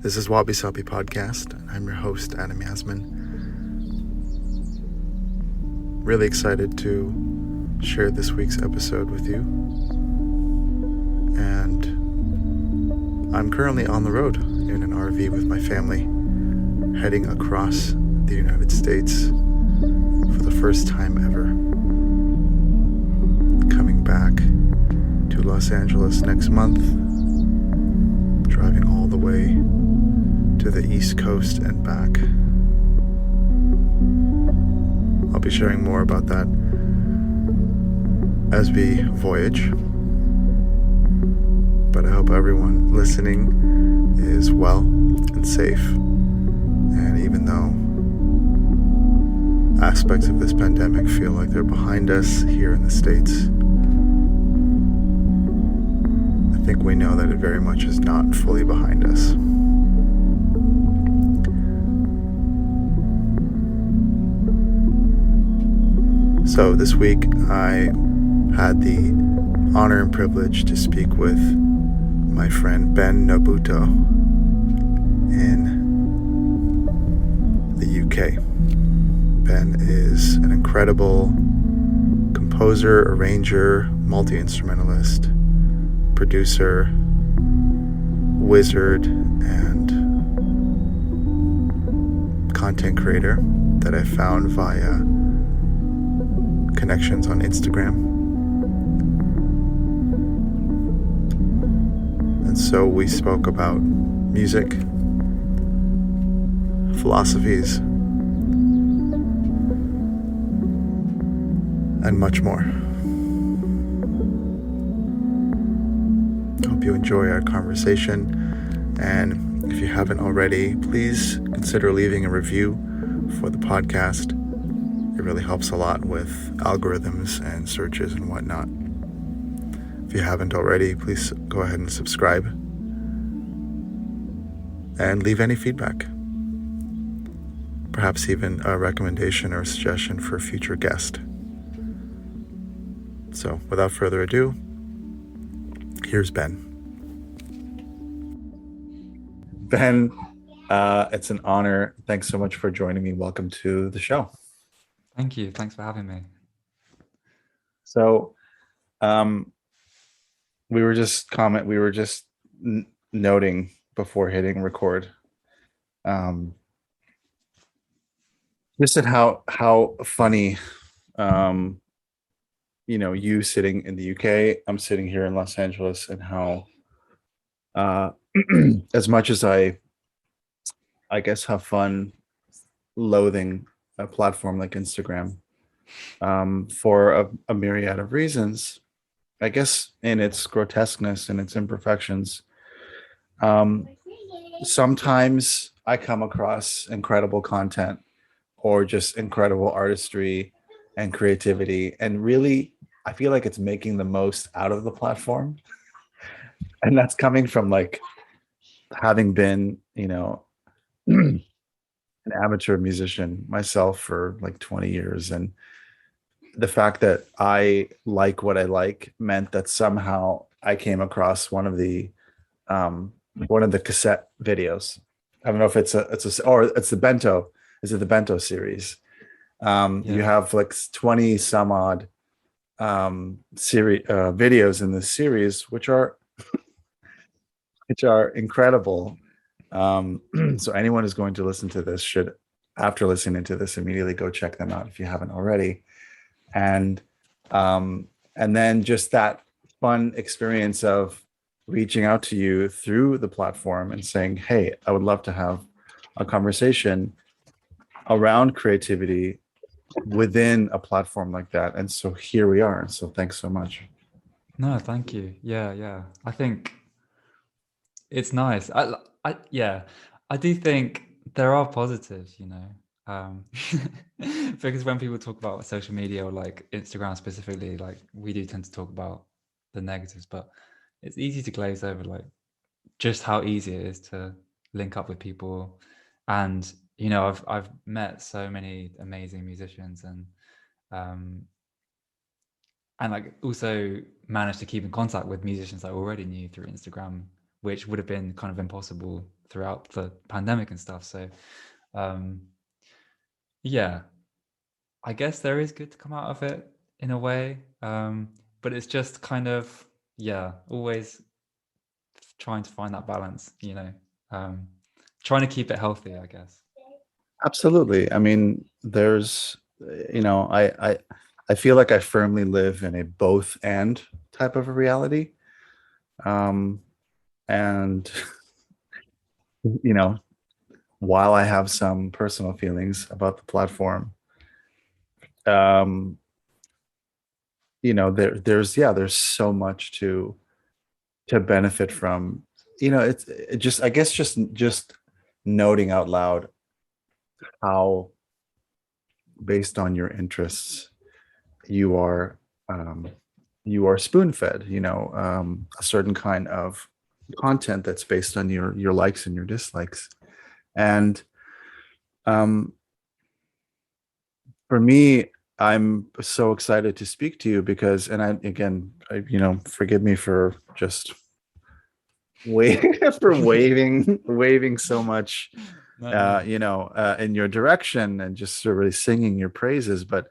This is Wabi-sabi Podcast, and I'm your host, Adam Yasmin. Really excited to share this week's episode with you. And I'm currently on the road in an RV with my family, heading across the United States for the first time ever. Coming back to Los Angeles next month, driving all the way to the East Coast and back. I'll be sharing more about that as we voyage. But I hope everyone listening is well and safe. And even though aspects of this pandemic feel like they're behind us here in the States, I think we know that it very much is not fully behind us. So this week I had the honor and privilege to speak with my friend Ben Nobuto in the UK. Ben is an incredible composer, arranger, multi-instrumentalist, producer, wizard, and content creator that I found via connections on Instagram. And so we spoke about music, philosophies, and much more. Hope you enjoy our conversation, and if you haven't already, please consider leaving a review for the podcast. It really helps a lot with algorithms and searches and whatnot. If you haven't already, please go ahead and subscribe and leave any feedback. Perhaps even a recommendation or a suggestion for a future guest. So, without further ado, here's Ben. Ben, it's an honor. Thanks so much for joining me. Welcome to the show. Thank you. Thanks for having me. So, we were just noting before hitting record, just at how funny, you sitting in the UK, I'm sitting here in Los Angeles, and how, as much as I guess have fun loathing a platform like Instagram, for a myriad of reasons, I guess in its grotesqueness and its imperfections, sometimes I come across incredible content or just incredible artistry and creativity, and really I feel like it's making the most out of the platform. And that's coming from like having been, an amateur musician myself for like 20 years, and the fact that I like what I like meant that somehow I came across one of the cassette videos. I don't know if it's the Bento. Is it the Bento series? You have like 20 some odd videos in this series, which are incredible. So anyone who's going to listen to this should, after listening to this, immediately go check them out if you haven't already. And then just that fun experience of reaching out to you through the platform and saying, hey, I would love to have a conversation around creativity within a platform like that. And so here we are. So thanks so much. No, thank you. Yeah. I think it's nice. I do think there are positives, because when people talk about social media or like Instagram specifically, like we do tend to talk about the negatives, but it's easy to glaze over like just how easy it is to link up with people. And I've met so many amazing musicians, and like also managed to keep in contact with musicians I already knew through Instagram which would have been kind of impossible throughout the pandemic and stuff. So yeah, I guess there is good to come out of it in a way, but it's just kind of, yeah, always trying to find that balance, trying to keep it healthy, I guess. Absolutely. I mean, there's, you know, I feel like I firmly live in a both and type of a reality. Um, and you know, while I have some personal feelings about the platform, um, there's so much to benefit from. It just, I guess, just noting out loud how, based on your interests, you are um, you are spoon fed. A certain kind of content that's based on your likes and your dislikes. And um, for me, I'm so excited to speak to you because, and forgive me for just for waving so much, No. in your direction and just sort of really singing your praises. But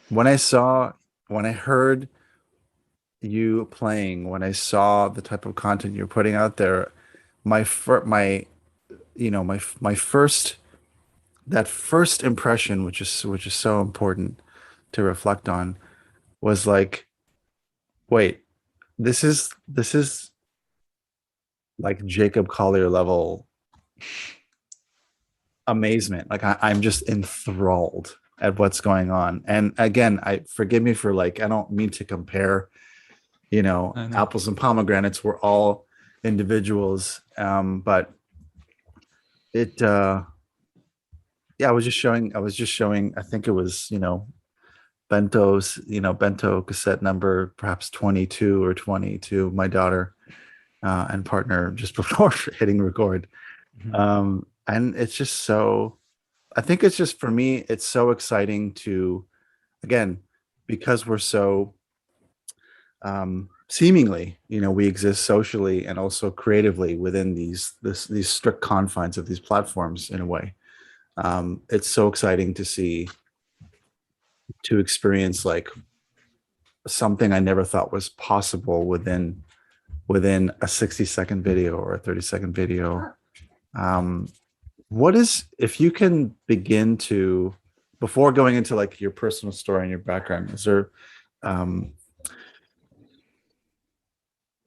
when I heard you playing, when I saw the type of content you're putting out there, my fir- my first that first impression, which is so important to reflect on, was like, wait, this is like Jacob Collier level amazement. Like I'm just enthralled at what's going on. And again, I forgive me for, like, I don't mean to compare, No, no. apples and pomegranates. We're all individuals. But it yeah, I was just showing, I think it was, bento cassette number perhaps 22 or 20 to my daughter and partner just before hitting record. Mhm. And it's just so, I think it's just, for me, it's so exciting to, again, because we're so seemingly, we exist socially and also creatively within these strict confines of these platforms in a way. It's so exciting to experience, like, something I never thought was possible within a 60-second video or a 30-second video. Um, what is, if you can begin to, before going into like your personal story and your background, um,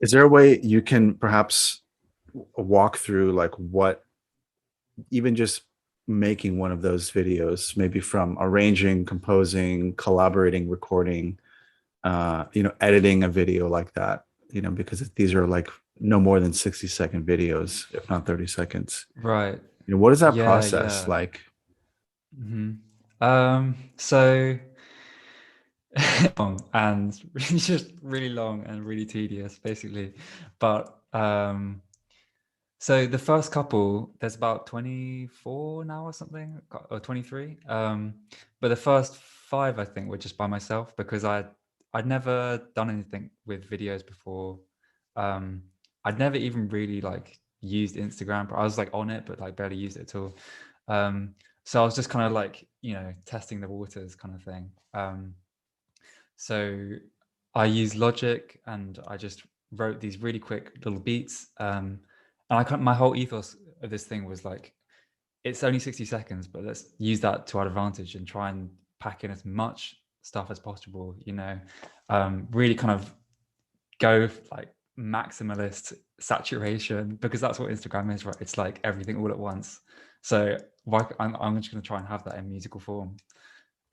is there a way you can perhaps walk through, like, what, even just making one of those videos, maybe from arranging, composing, collaborating, recording, editing a video like that, because these are like no more than 60-second videos, if not 30 seconds. Right. What is that Yeah, process yeah. like? So long and really just really long and really tedious, basically. But so the first couple, there's about 24 now or something, or 23. But the first five, I think, were just by myself because I'd never done anything with videos before. Um, I'd never even really like used Instagram. I was like on it, but like barely used it at all. Um, so I was just kind of like, testing the waters kind of thing. So I used Logic and I just wrote these really quick little beats. And my whole ethos of this thing was like, it's only 60 seconds, but let's use that to our advantage and try and pack in as much stuff as possible, really kind of go like maximalist saturation, because that's what Instagram is, right? It's like everything all at once. So I'm just going to try and have that in musical form.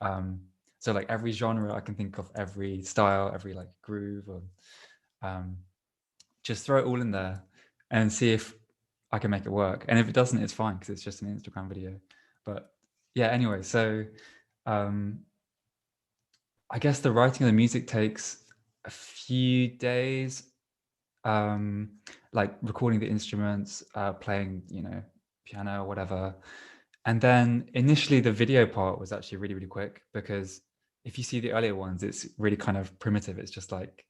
Um, so like every genre I can think of, every style, every like groove, or just throw it all in there and see if I can make it work. And if it doesn't, it's fine because it's just an Instagram video. But yeah, anyway, so um, I guess the writing of the music takes a few days, like recording the instruments, playing, piano or whatever. And then initially the video part was actually really, really quick because if you see the earlier ones, it's really kind of primitive. It's just like,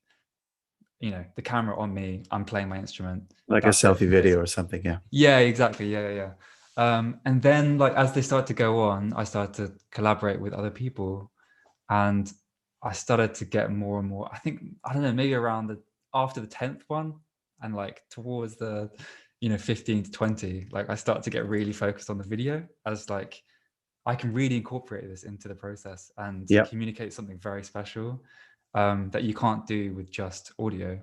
the camera on me, I'm playing my instrument. Like a That's it. selfie video or something. Yeah. Yeah, exactly. Yeah. And then like as they start to go on, I started to collaborate with other people, and I started to get more and more. I think, I don't know, maybe around after the 10th one, and like towards the 15 to 20, like I started to get really focused on the video, as like I can really incorporate this into the process and Yep. communicate something very special, that you can't do with just audio.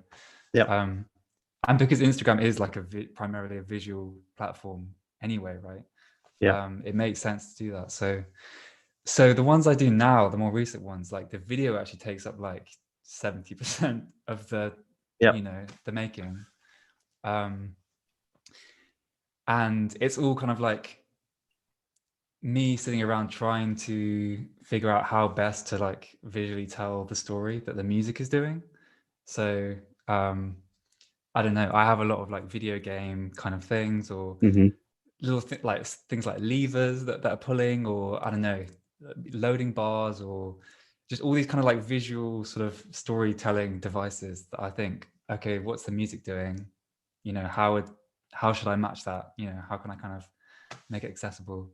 Yep. Um, and because Instagram is like primarily a visual platform anyway, right? Yep. It makes sense to do that. So the ones I do now, the more recent ones, like the video actually takes up like 70% of the Yep. the making. And it's all kind of like me sitting around trying to figure out how best to like visually tell the story that the music is doing. So I don't know, I have a lot of like video game kind of things, or Hmm. little like things like levers that are pulling, or I don't know, loading bars, or just all these kind of like visual sort of storytelling devices that I think, okay, what's the music doing? How should I match that? How can I kind of make it accessible?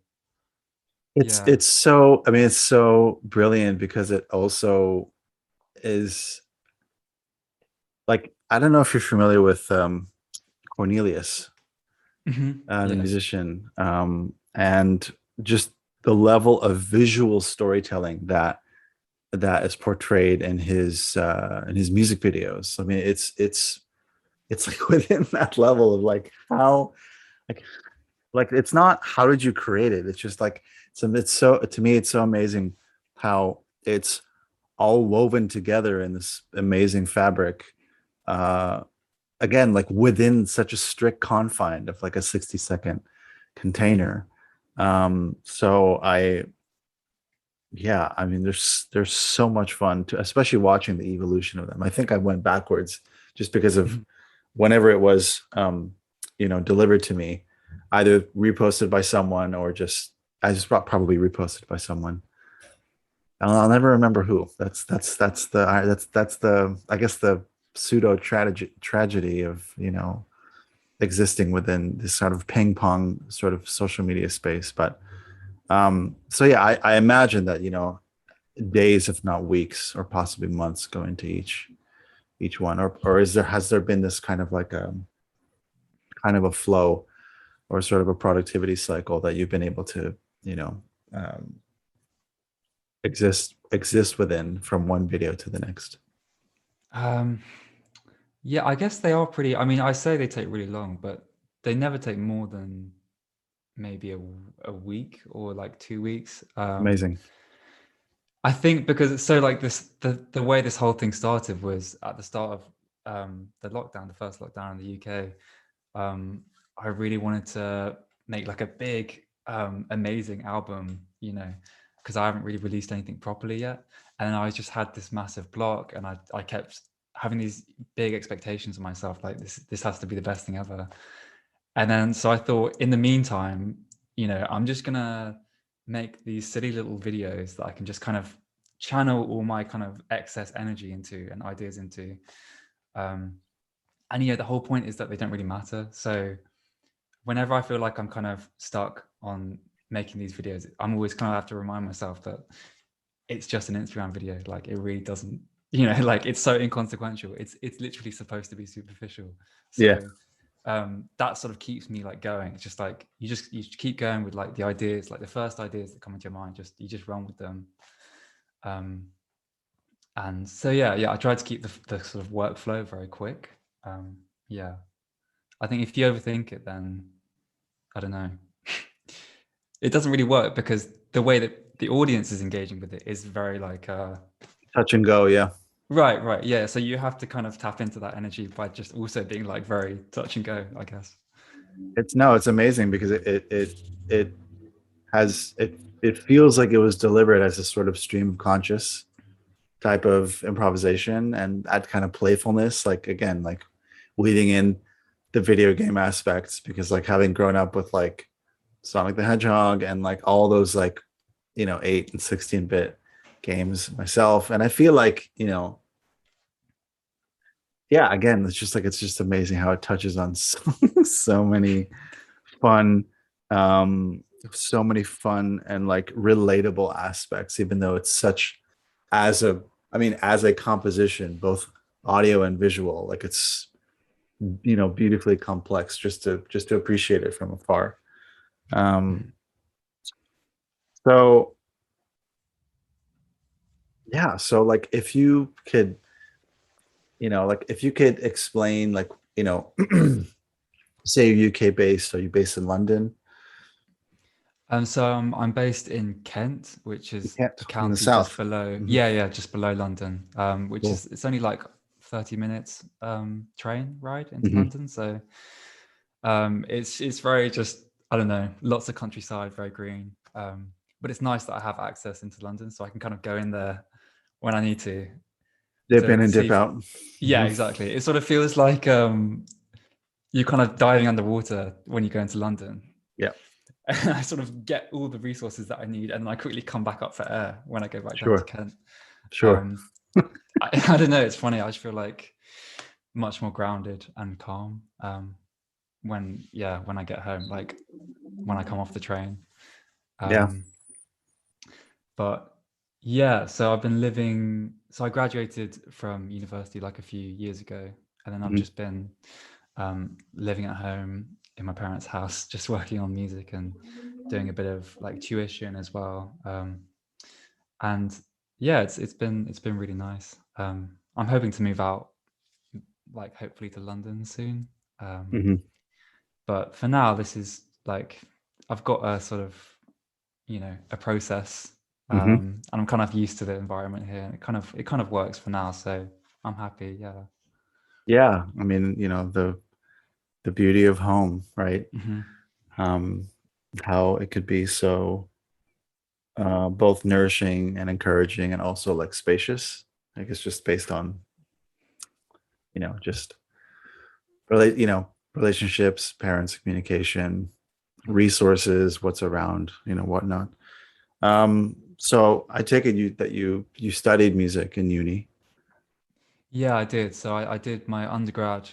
Yeah. It's so, I mean, it's so brilliant because it also is like, I don't know if you're familiar with Cornelius, the Yes. musician, and just the level of visual storytelling that is portrayed in his music videos. I mean, it's like within that level of like how like it's not how did you create it? It's just like it's so, to me it's so amazing how it's all woven together in this amazing fabric. Uh Again, like within such a strict confine of like a 60-second container. So yeah, I mean, there's so much fun to, especially watching the evolution of them. I think I went backwards just because of Mhm. whenever it was delivered to me, either reposted by someone or just I just probably reposted by someone. I'll never remember who. That's the I guess the pseudo tragedy of existing within this sort of ping pong sort of social media space. But so yeah, I imagine that days, if not weeks, or possibly months, go into each one, or has there been this kind of like a kind of a flow or sort of a productivity cycle that you've been able to you know um, exist within from one video to the next? Um, yeah, I guess they are pretty. I mean, I say they take really long, but they never take more than maybe a week or like 2 weeks. Amazing. I think because it's so like this, the way this whole thing started was at the start of the lockdown, the first lockdown in the UK. I really wanted to make like a big, amazing album, because I haven't really released anything properly yet. And I just had this massive block, and I kept having these big expectations of myself, like this has to be the best thing ever. And then so I thought, in the meantime, I'm just gonna make these silly little videos that I can just kind of channel all my kind of excess energy into and ideas into. And the whole point is that they don't really matter. So whenever I feel like I'm kind of stuck on making these videos, I'm always kind of have to remind myself that it's just an Instagram video. Like it really doesn't, like it's so inconsequential. It's literally supposed to be superficial. Yeah. So that sort of keeps me like going. It's just like you keep going with like the ideas, like the first ideas that come into your mind, you just run with them. And so yeah, I try to keep the sort of workflow very quick. Yeah, I think if you overthink it, then I don't know. It doesn't really work because the way that the audience is engaging with it is very like Touch and go. Yeah. right, yeah. So you have to kind of tap into that energy by just also being like very touch and go, I guess. It's amazing because it has it feels like it was delivered as a sort of stream of conscious type of improvisation and that kind of playfulness, like again, like weaving in the video game aspects, because like having grown up with like Sonic the Hedgehog and like all those like 8 and 16-bit games myself, and I feel like yeah, again, it's just amazing how it touches on so, so many fun, um, so many fun and like relatable aspects, even though it's such as a, I mean, as a composition, both audio and visual, like it's, beautifully complex just to appreciate it from afar. Um, Mhm. so yeah, so like if you could, like if you could explain like, say you're UK based, are you based in London? So I'm based in Kent, which You is can't a in the county just south. below. Mhm. Yeah, yeah, just below London. Which Cool. is it's only like 30 minutes train ride into Hmm. London. So it's very just, I don't know, lots of countryside, very green. But it's nice that I have access into London, so I can kind of go in there when I need Dip to in and dip see. out. Yeah, Hmm. exactly. It sort of feels like you're kind of diving underwater when you go into London. Yeah, And I sort of get all the resources that I need, and then I quickly come back up for air when I go back down to sure, Kent. sure. Um, I don't know. It's funny. I just feel like much more grounded and calm when I get home, like when I come off the train. Yeah. Um, but yeah, so I've been living. So I graduated from university like a few years ago, and then I've Hmm. just been living at home in my parents' house, just working on music and doing a bit of like tuition as well. And yeah, it's been really nice. I'm hoping to move out, like hopefully to London soon. Um, Hmm. but for now, this is like I've got a sort of a process, Hmm. and I'm kind of used to the environment here. And it kind of works for now, so I'm happy. Yeah. Yeah. I mean, the beauty of home, right? Hmm. Um, how it could be so both nourishing and encouraging and also like spacious. Like it's just based on, just relationships, parents, communication, resources, what's around, whatnot. So I take it you studied music in uni. Yeah, I did. So I did my undergrad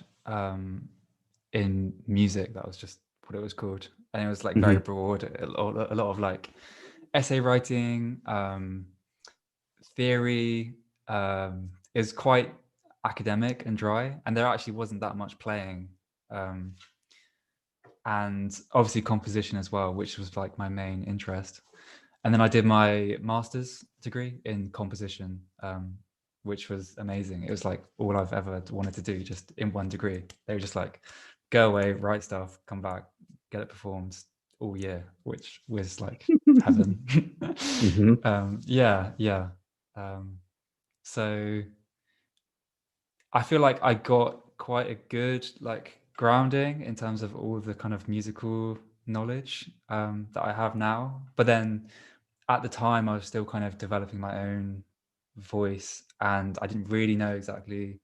in music. That was just what it was called, and it was like very Hmm. broad. A lot of like essay writing, theory. Is quite academic and dry, and there actually wasn't that much playing, um, and obviously composition as well, which was like my main interest. And then I did my master's degree in composition, which was amazing. It was like all I've ever wanted to do, just in one degree. They were just like, go away, write stuff, come back, get it performed all year, which was like heaven. Hmm. Yeah, yeah. Um, so I feel like I got quite a good like grounding in terms of all of the kind of musical knowledge that I have now. But then at the time, I was still kind of developing my own voice, and I didn't really know exactly.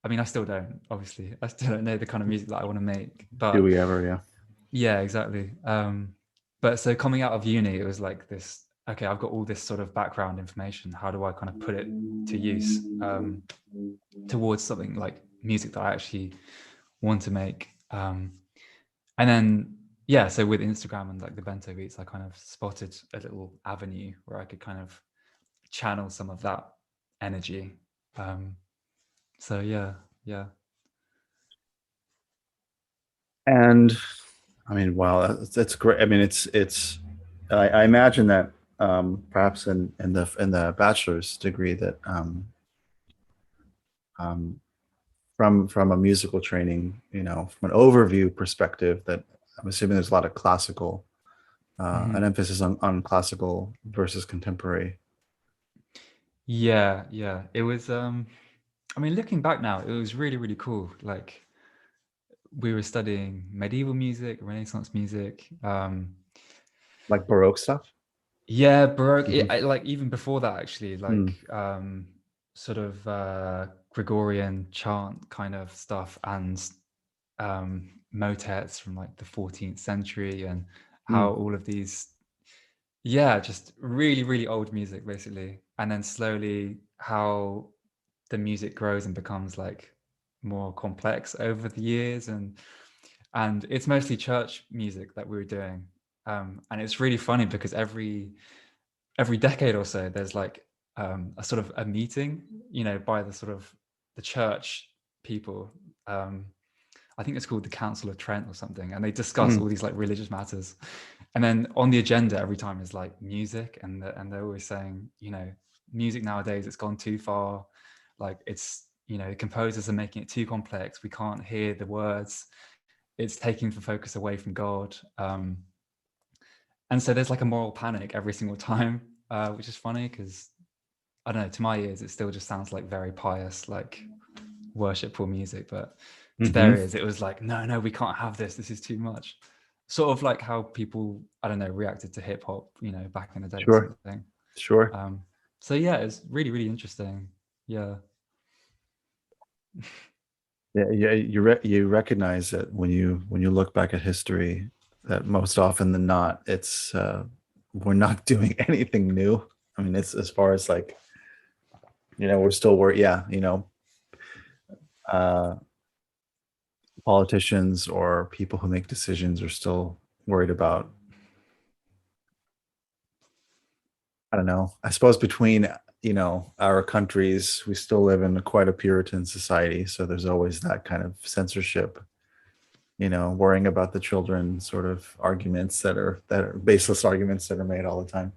I mean, I still don't. Obviously, I still don't know the kind of music that I want to make. Do But we ever? Yeah. yeah, exactly. But so coming out of uni, it was like this. Okay, I've got all this sort of background information. How do I kind of put it to use? Towards something like music that I actually want to make. And then yeah, so with Instagram and like the bento beats, I kind of spotted a little avenue where I could kind of channel some of that energy. Um, so yeah, yeah. And I mean, wow, that's great. I mean, it's. I imagine that perhaps in the bachelor's degree that um, from a musical training, from an overview perspective, that I'm assuming there's a lot of classical, an Mhm. emphasis on classical versus contemporary. Yeah, yeah. It was I mean, looking back now, it was really, really cool. Like we were studying medieval music, Renaissance music, Like Baroque stuff. yeah, Baroque. Hmm. Like even before that, actually, Mm. like sort of Gregorian chant kind of stuff, and motets from like the 14th century, and how Mm. all of these, yeah, just really, really old music, basically, and then slowly how the music grows and becomes like more complex over the years, and it's mostly church music that we were doing. And it's really funny because every decade or so there's like a sort of a meeting, by the sort of the church people. I think it's called the Council of Trent or something, and they discuss all Mm. these like religious matters. And then on the agenda every time is like music, and they're always saying, music nowadays, it's gone too far. Like, it's, composers are making it too complex. We can't hear the words. It's taking the focus away from God. And so there's like a moral panic every single time, which is funny because, I don't know, to my ears, it still just sounds like very pious, like worshipful music. But to their Hmm. ears, it was like, no, we can't have this. This is too much. Sort of like how people, I don't know, reacted to hip hop, back in the day or Sure, something. sure. So yeah, it's really, really interesting. Yeah. Yeah, yeah. You recognize that when you look back at history, that most often than not, it's we're not doing anything new. I mean, it's as far as like, we're still yeah, uh, politicians or people who make decisions are still worried about, I don't know. I suppose between, our countries, we still live in quite a Puritan society, so there's always that kind of censorship, worrying about the children sort of arguments that are baseless arguments that are made all the time.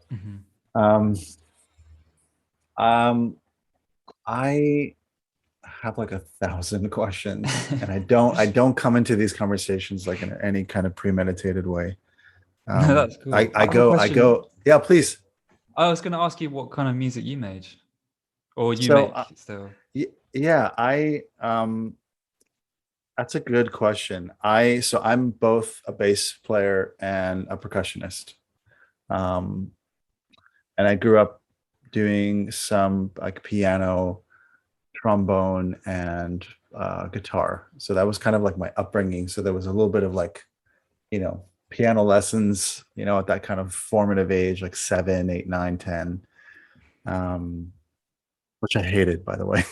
Hmm. Um, um, I have like 1,000 questions, and I don't come into these conversations like in any kind of premeditated way. No, that's I cool. I I have a go I question. go yeah, please. I was going to ask you what kind of music you made, or you So make still. yeah, I that's a good question. I'm both a bass player and a percussionist. Um, and I grew up doing some like piano, trombone, and guitar. So that was kind of like my upbringing. So there was a little bit of like, piano lessons, at that kind of formative age, like 7, 8, 9, 10, which I hated, by the way.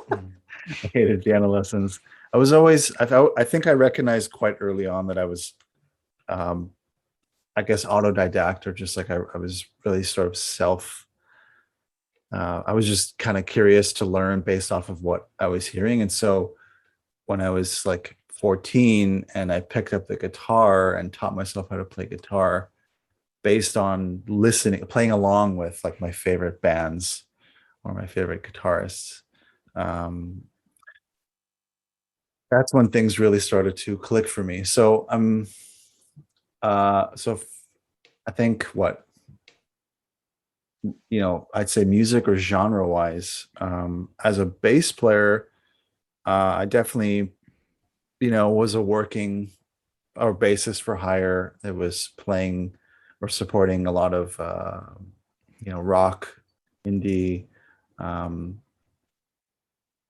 Mm. I hated piano lessons. I was always, I think I recognized quite early on that I was, um, I guess, autodidact, or just like I was really sort of I was just kind of curious to learn based off of what I was hearing. And so when I was like 14 and I picked up the guitar and taught myself how to play guitar based on listening, playing along with like my favorite bands or my favorite guitarists. Um, that's when things really started to click for me. So I think what, I'd say music or genre wise, as a bass player, I definitely, was a working or bassist for hire that was playing or supporting a lot of, rock, indie, um,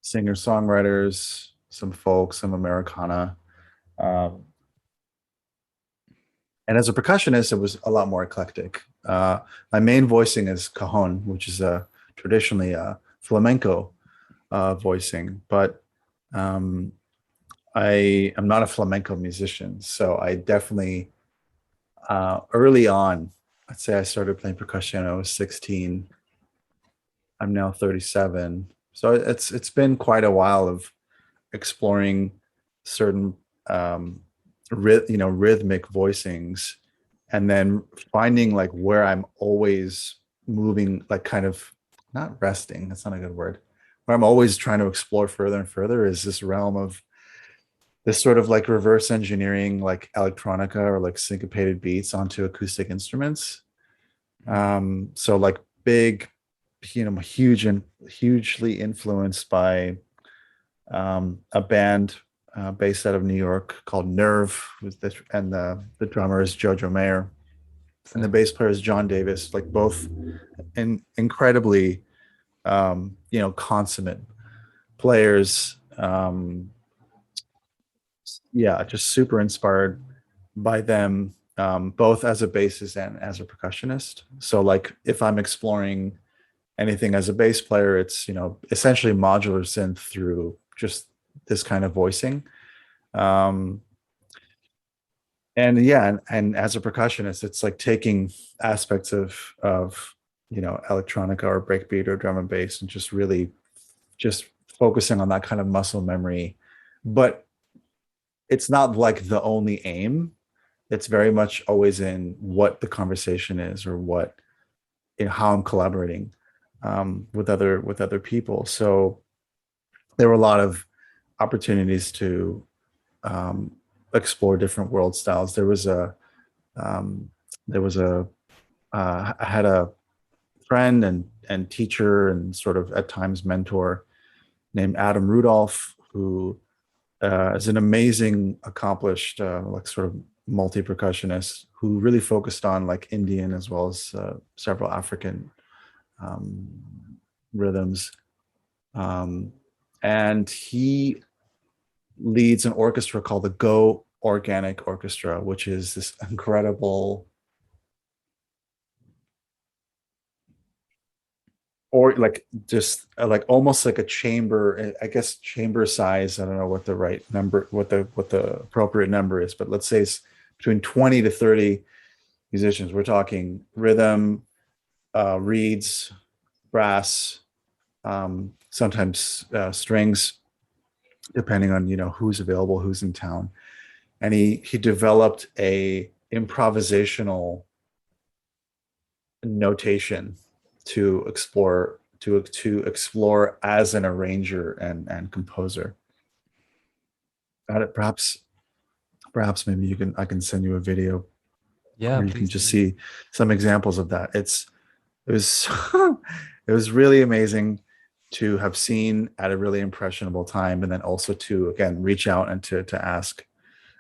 singer songwriters, some folk, some Americana. Um, and as a percussionist, it was a lot more eclectic. My main voicing is cajon, which is traditionally a flamenco voicing, but um, I am not a flamenco musician, so I definitely early on, I'd say I started playing percussion when I was 16. I'm now 37, so it's been quite a while of exploring certain rhythmic voicings, and then finding like where I'm always moving, like kind of not resting. That's not a good word. Where I'm always trying to explore further and further is this realm of this sort of like reverse engineering, like electronica or like syncopated beats onto acoustic instruments. Mm. So like big, huge and hugely influenced by a band based out of New York called Nerve, and the drummer is Jojo Mayer, and the So bass player is John Davis. Like both incredibly, consummate players. Yeah, just super inspired by them, both as a bassist and as a percussionist. So like if I'm exploring anything as a bass player, it's essentially modular synth through just this kind of voicing. Um, and yeah, and as a percussionist, it's like taking aspects of electronica or breakbeat or drum and bass and just really just focusing on that kind of muscle memory. But it's not like the only aim. It's very much always in what the conversation is, or what, how I'm collaborating with other people. So there were a lot of opportunities to um, explore different world styles. Um, there was a I had a friend and teacher and sort of at times mentor named Adam Rudolph, who is an amazing, accomplished, like sort of multi percussionist who really focused on like Indian as well as several African um, rhythms. Um, and he leads an orchestra called the Go Organic Orchestra, which is this incredible, or like just like almost like a chamber, I guess chamber size. I don't know what the right number, what the appropriate number is, but let's say it's between 20 to 30 musicians. We're talking rhythm, reeds, brass, sometimes strings, depending on who's available, who's in town. And he developed a improvisational notation to explore as an arranger and composer. Got it? Perhaps maybe I can send you a video Yeah, where you can please just do. see some examples of that. It was it was really amazing to have seen at a really impressionable time, and then also to again reach out and to ask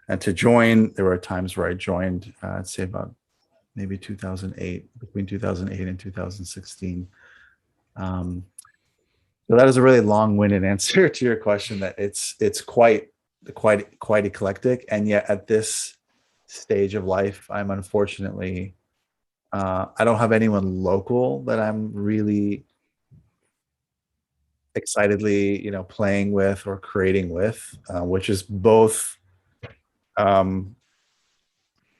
and to join. There were times where I joined, I'd say about maybe 2008, between 2008 and 2016. Um, so that is a really long-winded answer to your question. That it's quite eclectic, and yet at this stage of life, I'm unfortunately I don't have anyone local that I'm really excitedly, playing with or creating with, which is both um,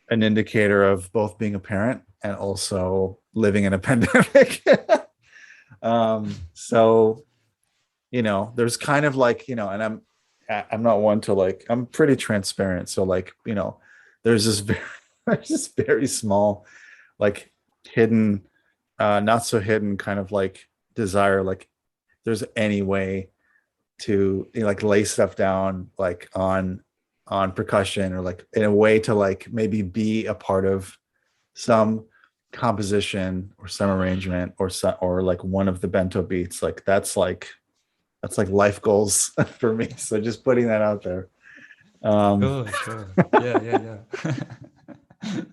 an indicator of both being a parent and also living in a pandemic. So there's kind of like, and I'm not one to like, I'm pretty transparent. So like, there's this very, there's this very small, like hidden, not so hidden kind of like desire, like there's any way to like lay stuff down like on percussion, or like in a way to like maybe be a part of some composition or some arrangement or or like one of the bento beats. Like that's like life goals for me. So just putting that out there. um Sure, sure. Yeah, yeah, yeah.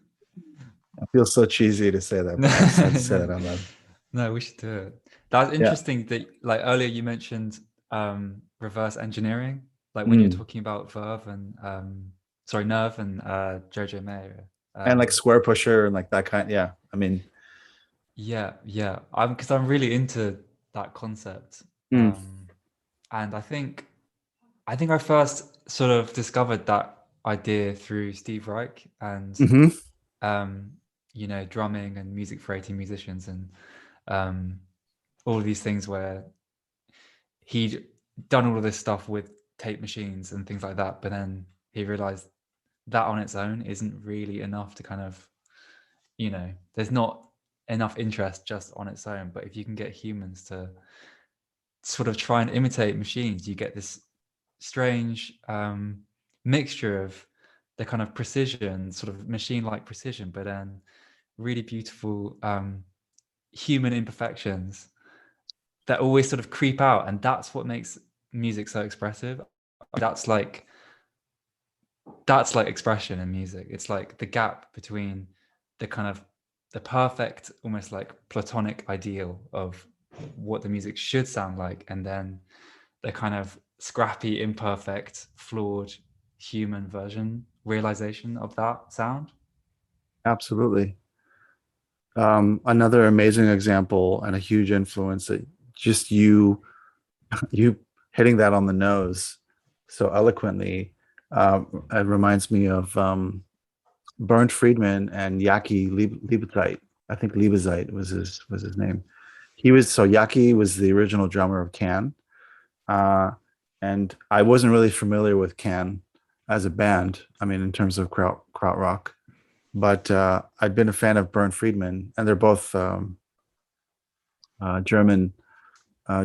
I feel so cheesy to say that, No, but I just had to say no, that out loud. no, we should do it. That's Yeah. interesting that like earlier you mentioned reverse engineering, like when you're Mm. talking about Verve and sorry, Nerve and Jojo Mayer. And like Um square pusher and like that kind. Yeah, I mean. yeah, yeah. I'm really into that concept. Mm. And I think I first sort of discovered that idea through Steve Reich and Hmm. um, drumming and music for 18 musicians and um, all of these things where he'd done all of this stuff with tape machines and things like that, but then he realized that on its own isn't really enough to kind of, there's not enough interest just on its own. But if you can get humans to sort of try and imitate machines, you get this strange mixture of the kind of precision, sort of machine-like precision, but then really beautiful human imperfections that always sort of creep out, and that's what makes music so expressive. That's like expression in music. It's like the gap between the kind of the perfect, almost like platonic ideal of what the music should sound like, and then the kind of scrappy, imperfect, flawed human version realization of that sound. Absolutely. Another amazing example and a huge influence that just you hitting that on the nose so eloquently. It reminds me of Bernd Friedman and Liebezeit. I think Liebezeit was his name. He was so Yaki was the original drummer of Can, uh, and I wasn't really familiar with Can as a band. I mean, in terms of krautrock, but I'd been a fan of Bernd Friedman, and they're both German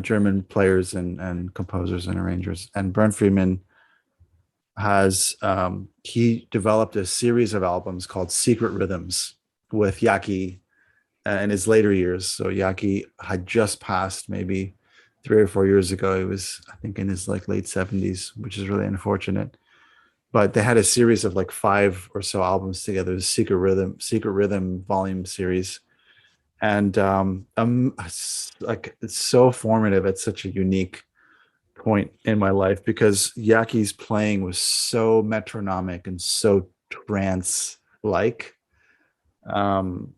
German players and composers and arrangers. And Bernd Friedman has he developed a series of albums called Secret Rhythms with Yaki in his later years. So Yaki had just passed maybe 3 or 4 years ago. He was, I think, in his like late 70s, which is really unfortunate. But they had a series of like five or so albums together, the Secret Rhythm volume series. And like it's so formative at such a unique point in my life because Yaki's playing was so metronomic and so trance like. Um,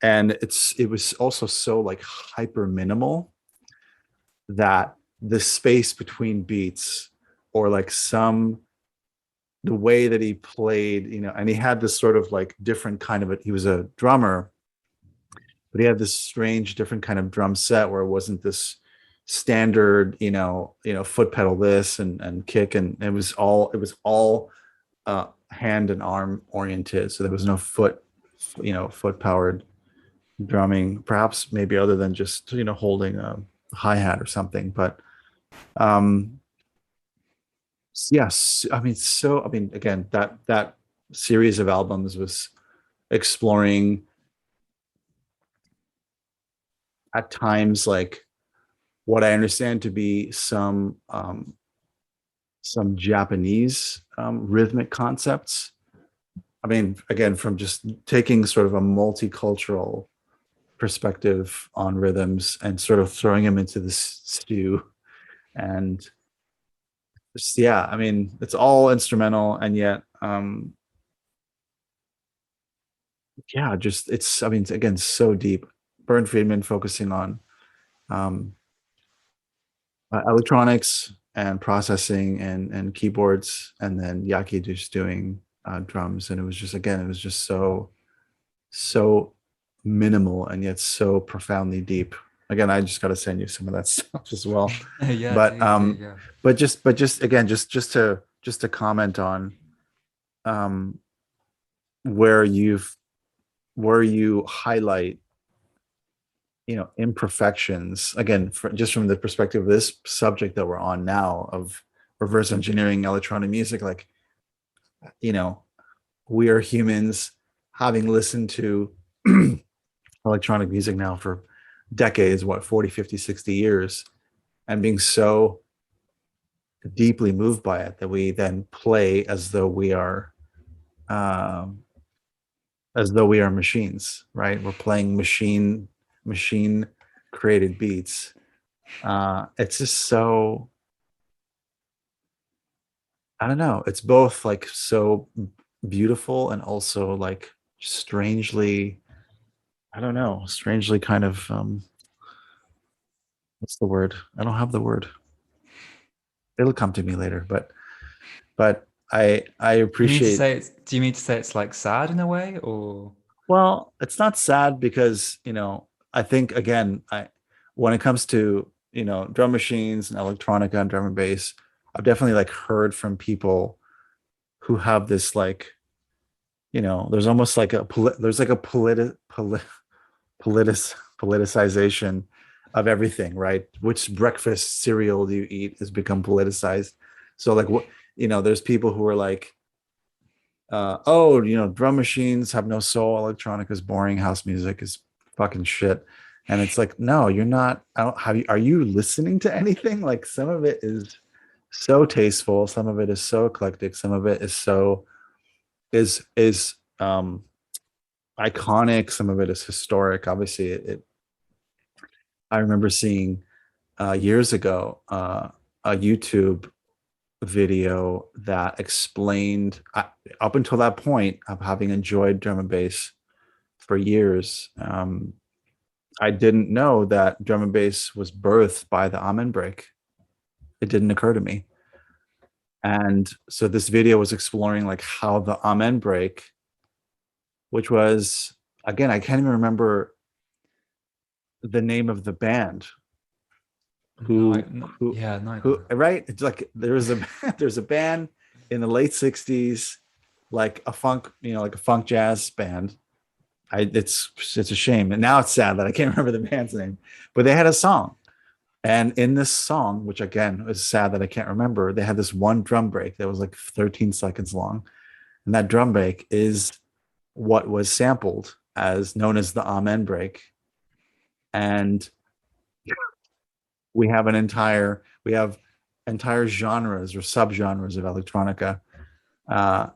and it was also so like hyper minimal that the space between beats or like some the way that he played, you know, and he had this sort of like different kind of he was a drummer, but he had this strange different kind of drum set where it wasn't this standard, foot pedal this and kick, and it was all hand and arm oriented. So there was no foot powered drumming, perhaps maybe other than just holding a hi-hat or something. But um yes, I mean again, that series of albums was exploring at times like what I understand to be some Japanese rhythmic concepts. I mean, again, from just taking sort of a multicultural perspective on rhythms and sort of throwing them into this stew. And just, yeah, I mean, it's all instrumental, and yet, yeah, just it's, I mean, again, so deep. Bernd Friedman focusing on um, electronics and processing and keyboards, and then Yaki just doing drums. And it was just, again, it was just so minimal and yet so profoundly deep. Again, I just got to send you some of that stuff as well. Yeah, But do yeah. but just again, just to comment on um, where you highlight imperfections again just from the perspective of this subject that we're on now of reverse engineering electronic music. Like, you know we are humans, having listened to electronic music now for decades, what, 40, 50, 60 years, and being so deeply moved by it that we then play um, as though we are machines, right? We're playing machine created beats. It's just so, I don't know. It's both like so beautiful and also like strangely, I don't know, strangely kind of what's the word? I don't have the word. It'll come to me later, but I You mean to appreciate. say do you mean to say it's like sad in a way, or Well, it's not sad because, I think again, I when it comes to, drum machines and electronica and drum and bass, I've definitely like heard from people who have this like, there's almost like there's like a politicization of everything, right? Which breakfast cereal do you eat has become politicized. So like what, there's people who are like, oh, drum machines have no soul, electronic is boring, house music is fucking shit. And it's like, no, you're not. I don't have you. Are you listening to anything? Like, some of it is so tasteful, some of it is so eclectic, some of it is so is iconic, some of it is historic. Obviously, I remember seeing years ago a YouTube video that explained, up until that point of having enjoyed drum and bass for years, I didn't know that drum and bass was birthed by the amen break. It didn't occur to me. And so this video was exploring like how the amen break, which was, again, I can't even remember the name of the band No, who who yeah, neither. right? It's like there's a there's a band in the late 60s, like a funk, like a funk jazz band. It's a shame. And now it's sad that I can't remember the band's name, but they had a song. And in this song, which again is sad that I can't remember, they had this one drum break that was like 13 seconds long. And that drum break is what was sampled as known as the Amen break. And we have entire genres or subgenres of electronica,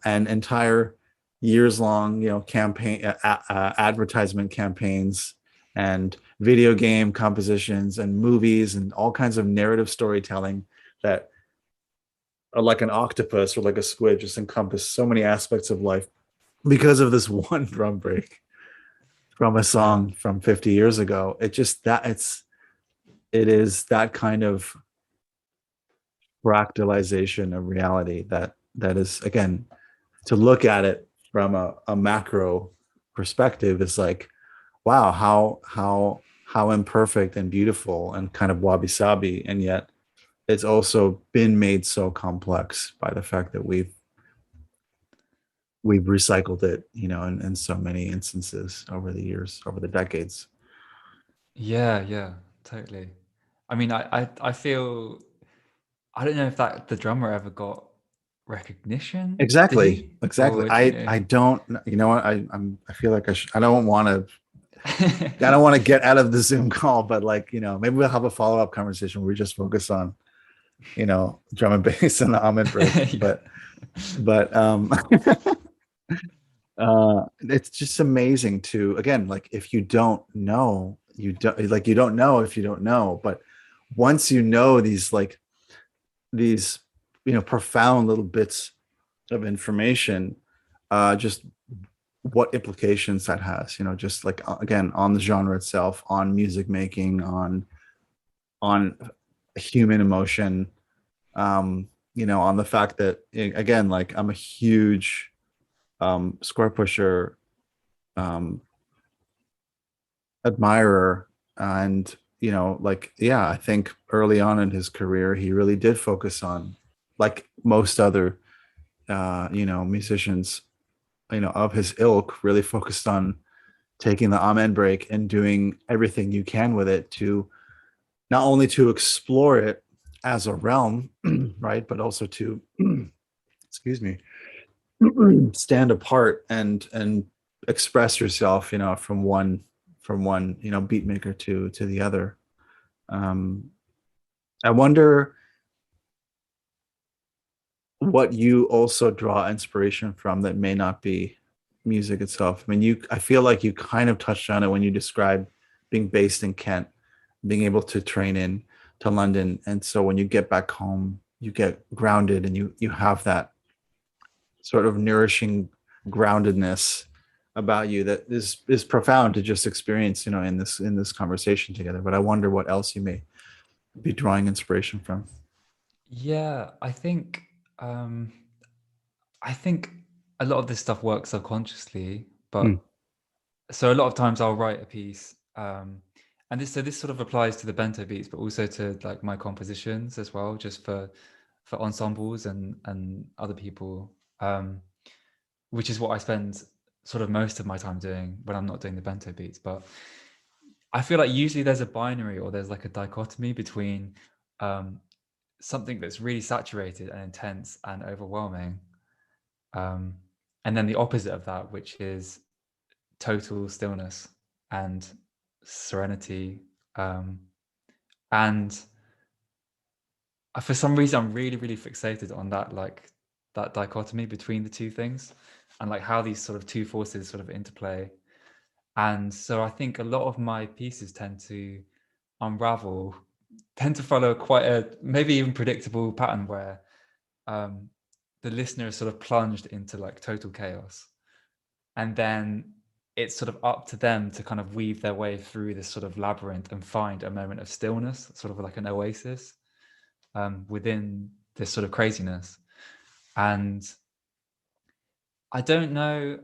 and entire years long, campaign advertisement campaigns and video game compositions and movies and all kinds of narrative storytelling that are like an octopus or like a squid, just encompass so many aspects of life because of this one drum break from a Yeah. song from 50 years ago. It is that kind of fractalization of reality that is, again, to look at it from a macro perspective is like, wow, how imperfect and beautiful and kind of wabi-sabi, and yet it's also been made so complex by the fact that we've recycled it, in so many instances over the years, over the decades. Yeah, yeah, totally. I mean, I feel I don't know if that the drummer ever got recognition. Did Exactly, he? exactly. Or do you I don't, what, I feel like I don't want to, I know? don't want to get out of the Zoom call, but like, maybe we'll have a follow-up conversation where we just focus on, drum and bass and the Ahmed break. Yeah. But it's just amazing to, again, like, if you don't know, you don't know if you don't know. But once you know these, profound little bits of information, just what implications that has, just like, again, on the genre itself, on music making, on human emotion, on the fact that, again, like, I'm a huge Square Pusher um admirer. And like, yeah, I think early on in his career he really did focus on, like most other musicians, of his ilk, really focused on taking the amen break and doing everything you can with it to not only to explore it as a realm, right, but also to excuse me, stand apart and express yourself, from one beat maker to the other. um I wonder what you also draw inspiration from that may not be music itself. I mean, I feel like you kind of touched on it when you described being based in Kent, being able to train in to London. And so when you get back home, you get grounded and you have that sort of nourishing groundedness about you that is profound to just experience, in this conversation together. But I wonder what else you may be drawing inspiration from. Yeah, um I think a lot of this stuff works subconsciously, Mm. but so a lot of times I'll write a piece, and this sort of applies to the bento beats, but also to like my compositions as well, just for ensembles and other people, which is what I spend sort of most of my time doing when I'm not doing the bento beats. But I feel like usually there's a binary or there's like a dichotomy between um, something that's really saturated and intense and overwhelming, um, and then the opposite of that, which is total stillness and serenity. And for some reason, I'm really, really fixated on that, like that dichotomy between the two things, and like how these sort of two forces sort of interplay. And so I think a lot of my pieces tend to unravel, tend to follow quite a maybe even predictable pattern where um, the listener is sort of plunged into like total chaos, and then it's sort of up to them to kind of weave their way through this sort of labyrinth and find a moment of stillness, sort of like an oasis. within this sort of craziness. And I don't know.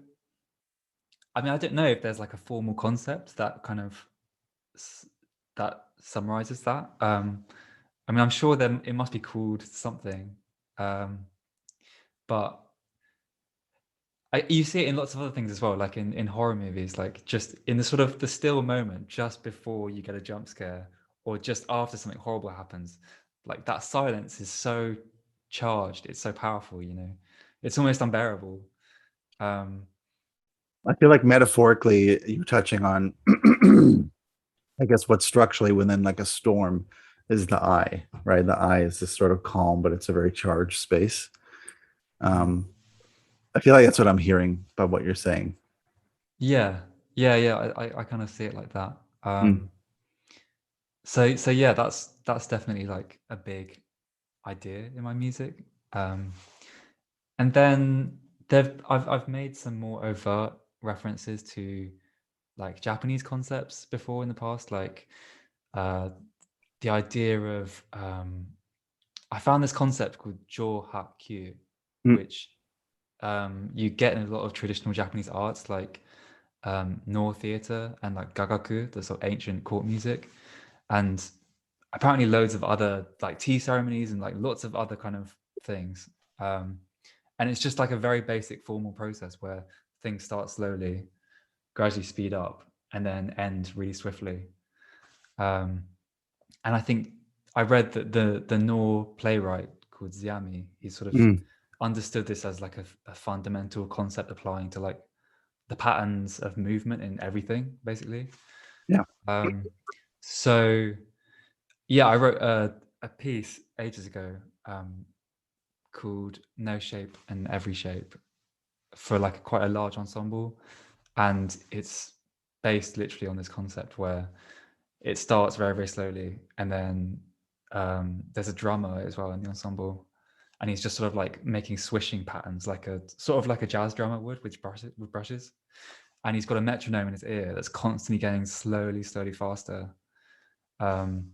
I mean, I don't know if there's like a formal concept that kind of that summarizes that. I mean, I'm sure then it must be called something, um, but you see it in lots of other things as well, like in horror movies, like just in the sort of the still moment just before you get a jump scare or just after something horrible happens, like that silence is so charged, it's so powerful, you know, it's almost unbearable. Um, I feel like metaphorically you're touching on I guess what's structurally within like a storm is the eye, right? The eye is this sort of calm, but it's a very charged space. Um, I feel like that's what I'm hearing by what you're saying. yeah, yeah, I kind of see it like that. Mm, So yeah, that's definitely like a big idea in my music. Um, and then I've made some more overt references to like Japanese concepts before in the past, like uh, the idea of I found this concept called Jo Hakyu, mm, which you get in a lot of traditional Japanese arts, like Noh theater and like gagaku, the sort of ancient court music, and apparently loads of other like tea ceremonies and like lots of other kind of things. Um, and it's just like a very basic formal process where things start slowly, gradually speed up, and then end really swiftly. Um, and I think I read that the Noh playwright called Ziami, he sort of mm. understood this as like a fundamental concept applying to like the patterns of movement in everything, basically. Yeah. Um, so yeah, I wrote a piece ages ago called No Shape and Every Shape for like quite a large ensemble. And it's based literally on this concept where it starts very, very slowly. And then there's a drummer as well in the ensemble. And he's just sort of like making swishing patterns, like a sort of like a jazz drummer would with brushes. And he's got a metronome in his ear that's constantly getting slowly, slowly faster. Um,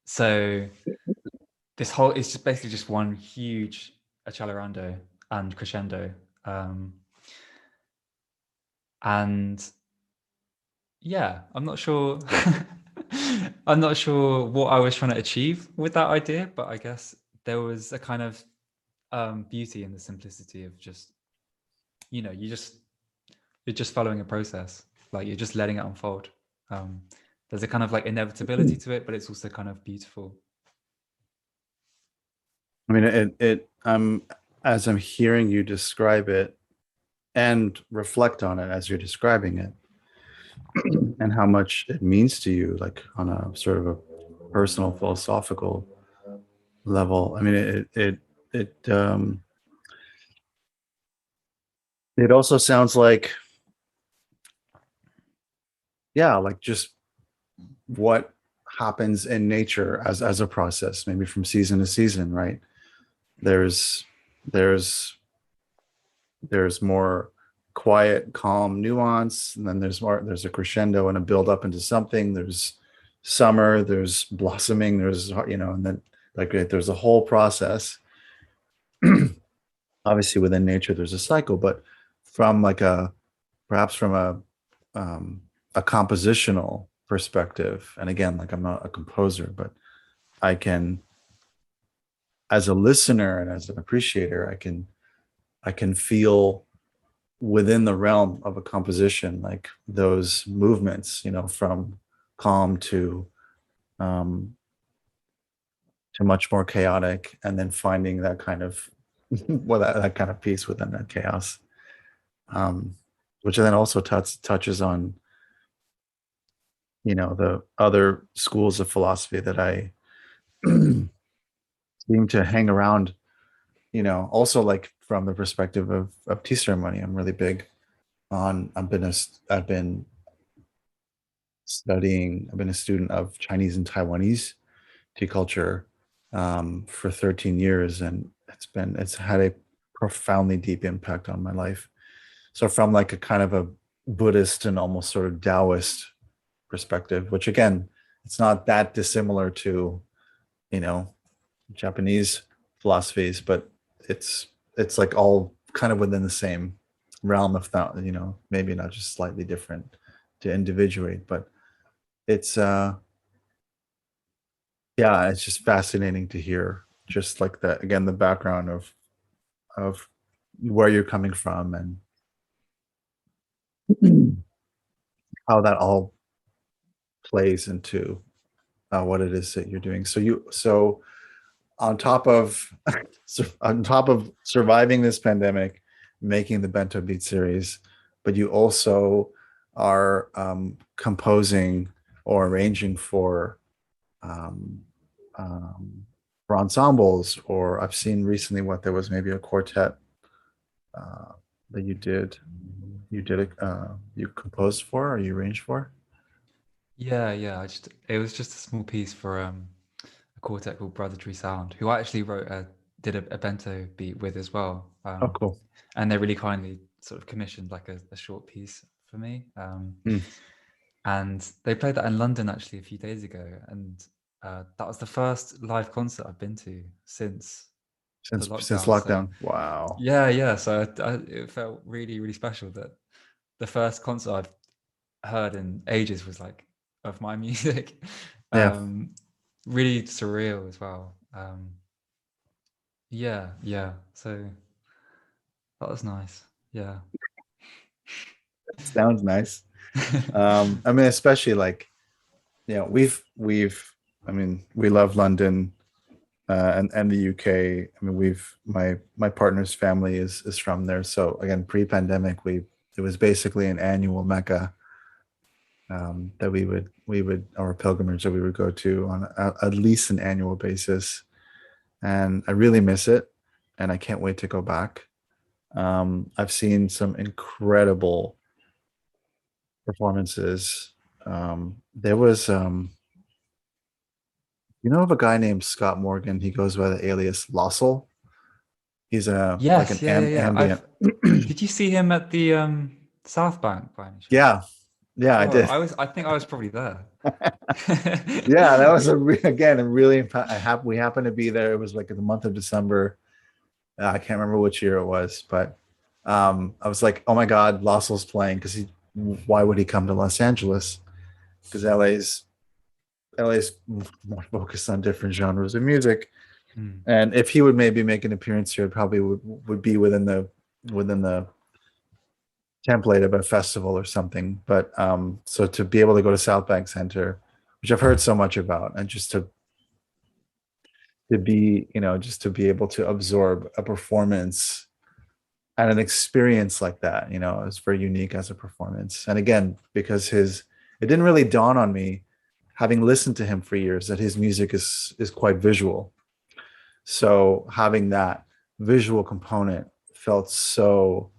so this whole it's just basically just one huge accelerando and crescendo, um, and yeah, I'm not sure. I'm not sure what I was trying to achieve with that idea, but I guess there was a kind of beauty in the simplicity of just you're just following a process, like you're just letting it unfold. Um, there's a kind of like inevitability to it, but it's also kind of beautiful. I mean, as I'm hearing you describe it and reflect on it as you're describing it and how much it means to you, like on a sort of a personal philosophical level. I mean, it also sounds like, yeah, like just what happens in nature as a process, maybe from season to season, right? There's there's there's more quiet, calm nuance, and then there's a crescendo and a build up into something. There's summer, there's blossoming, there's and then like there's a whole process. Obviously within nature there's a cycle, but from like a perhaps from a compositional perspective, and again, like I'm not a composer, but I can, as a listener and as an appreciator, I can feel within the realm of a composition like those movements, from calm um to much more chaotic, and then finding that kind of well that kind of peace within that chaos, um which then also touches on the other schools of philosophy that I seem to hang around, also like from the perspective of tea ceremony. I'm really big on I've been studying, I've been a student of Chinese and Taiwanese tea culture for 13 years, and it's had a profoundly deep impact on my life. So from like a kind of a Buddhist and almost sort of Taoist perspective, which again, it's not that dissimilar to, you know, Japanese philosophies, but it's like all kind of within the same realm of thought, you know, maybe not just slightly different to individuate, but it's yeah, it's just fascinating to hear just like that again, the background of where you're coming from and how that all plays into what it is that you're doing. So on top of on top of surviving this pandemic, making the Bento Beat series, but you also are composing or arranging um, um, for ensembles, or I've seen recently what there was maybe a quartet uh, that you composed for or you arranged for. Yeah. It was just a small piece for a quartet called Brother Tree Sound, who I actually did a bento beat with as well. Oh, cool. And they really kindly sort of commissioned like a short piece for me. Mm. And they played that in London actually a few days ago, and that was the first live concert I've been to since the Since lockdown. So lockdown. Wow. yeah. So it felt really, really special that the first concert I've heard in ages was like of my music. Yeah. Really surreal as well. Yeah. So that was nice. Yeah. Sounds nice. I mean, especially like, you know, I mean, we love London and the UK. I mean, my partner's family is from there. So again, pre-pandemic, it was basically an annual Mecca that we would our pilgrimage that we would go to on at least an annual basis. And I really miss it, and I can't wait to go back. I've seen some incredible performances. There was you know of a guy named Scott Morgan. He goes by the alias Lossel. He's a like Yes, an yeah. ambient. Did you see him at the South Bank by any chance? Yeah, yeah, I Bro, did. I think I was probably there. Yeah, that was again a really we happened to be there. It was like in the month of December. I can't remember which year it was, but I was like, oh my God, Lossel's playing because why would he come to Los Angeles? Because LA's more focused on different genres of music. Hmm. And if he would maybe make an appearance here, it probably would be within the template of a festival or something. But so to be able to go to South Bank Center, which I've heard so much about, and just to be, you know, just to be able to absorb a performance and an experience like that, you know, is very unique as a performance. And again, because it didn't really dawn on me, having listened to him for years, that his music is quite visual. So having that visual component felt so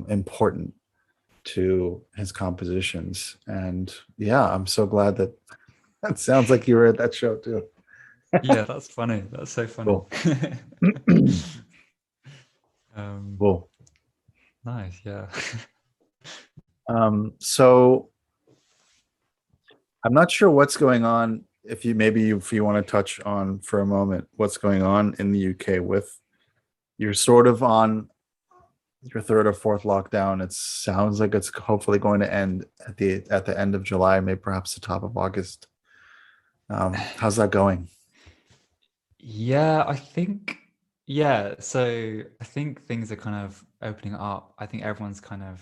important to his compositions. And yeah, I'm so glad that that sounds like you were at that show too. Yeah, that's funny. That's so funny. Cool. um, Cool. nice, yeah. So I'm not sure what's going on. If you want to touch on for a moment what's going on in the UK with you're sort of on your third or fourth lockdown. It sounds like it's hopefully going to end at the end of July, maybe perhaps the top of August. How's that going? Yeah, I think, yeah. So I think things are kind of opening up. I think everyone's kind of